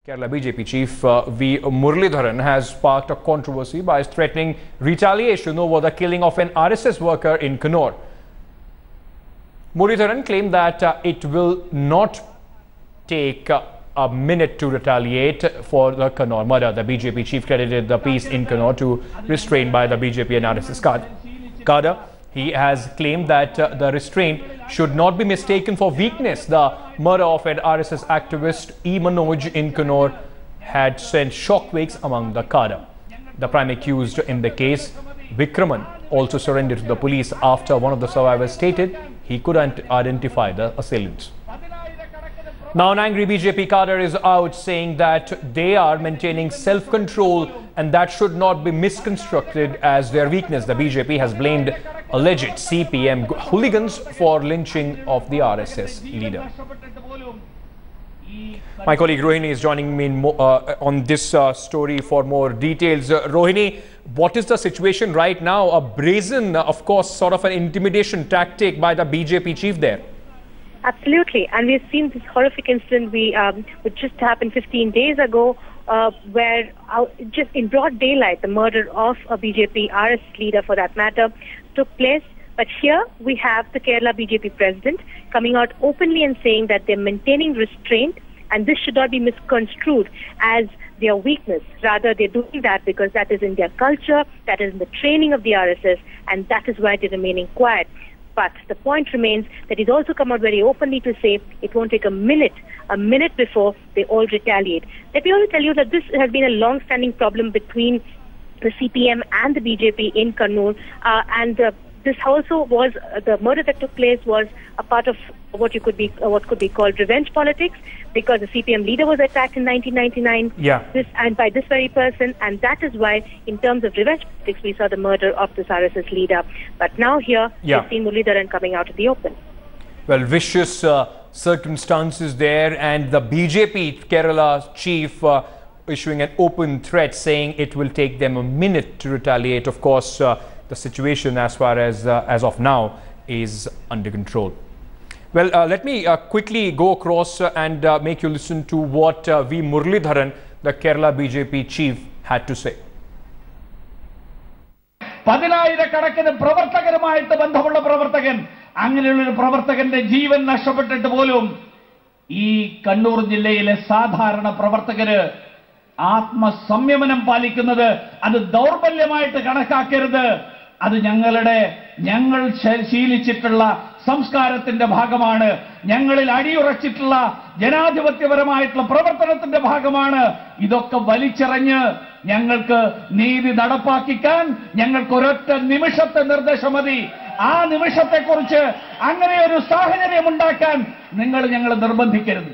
Kerala BJP chief V. Muralidharan has sparked a controversy by threatening retaliation over the killing of an RSS worker in Kannur. Muralidharan claimed that it will not take a minute to retaliate for the Kannur murder. The BJP chief credited the peace in Kannur to restraint by the BJP and RSS cadre. He has claimed that the restraint should not be mistaken for weakness. The murder of an RSS activist E. Manoj in Kannur had sent shockwaves among the cadre. The prime accused in the case, Vikraman, also surrendered to the police after one of the survivors stated he couldn't identify the assailants. Now an angry BJP cadre is out saying that they are maintaining self-control and that should not be misconstrued as their weakness. The BJP has blamed alleged CPM hooligans for lynching of the RSS leader. My colleague Rohini is joining me on this story for more details. Rohini, what is the situation right now? A brazen, of course, sort of an intimidation tactic by the BJP chief there. Absolutely, and we've seen this horrific incident which just happened 15 days ago, where just in broad daylight, the murder of a BJP RSS leader, for that matter, took place. But here we have the Kerala BJP president coming out openly and saying that they're maintaining restraint, and this should not be misconstrued as their weakness. Rather, they're doing that because that is in their culture, that is in the training of the RSS, and that is why they're remaining quiet. But the point remains that he's also come out very openly to say it won't take a minute before they all retaliate. Let me also tell you that this has been a long-standing problem between the CPM and the BJP in Kannur, this also was the murder that took place was a part of what could be called revenge politics, because the CPM leader was attacked in 1999 and by this very person, and that is why in terms of revenge politics we saw the murder of this RSS leader. But now here we've seen Muralidharan coming out in the open. Well, vicious circumstances there, and the BJP Kerala chief issuing an open threat saying it will take them a minute to retaliate. Of course, the situation as far as of now is under control. Well, let me quickly go across and make you listen to what V. Muralidharan, the Kerala BJP chief, had to say. പതിനായിരക്കണക്കിന് പ്രവർത്തകരുമായിട്ട് ബന്ധമുള്ള പ്രവർത്തകൻ, അങ്ങനെയുള്ള പ്രവർത്തകന്റെ ജീവൻ നഷ്ടപ്പെട്ടിട്ട് പോലും ഈ കണ്ണൂർ ജില്ലയിലെ സാധാരണ പ്രവർത്തകര് ആത്മസംയമനം പാലിക്കുന്നത് അത് ദൗർബല്യമായിട്ട് കണക്കാക്കരുത്. അത് ഞങ്ങൾ ശീലിച്ചിട്ടുള്ള സംസ്കാരത്തിന്റെ ഭാഗമാണ്, ഞങ്ങളിൽ അടിയുറച്ചിട്ടുള്ള ജനാധിപത്യപരമായിട്ടുള്ള പ്രവർത്തനത്തിന്റെ ഭാഗമാണ്. ഇതൊക്കെ വലിച്ചെറിഞ്ഞ് ഞങ്ങൾക്ക് നീതി നടപ്പാക്കിക്കാൻ ഞങ്ങൾക്ക് ഒരൊറ്റ നിമിഷത്തെ നിർദ്ദേശം മതി. ആ നിമിഷത്തെക്കുറിച്ച് അങ്ങനെ ഒരു സാഹചര്യം ഉണ്ടാക്കാൻ നിങ്ങൾ ഞങ്ങളെ നിർബന്ധിക്കരുത്.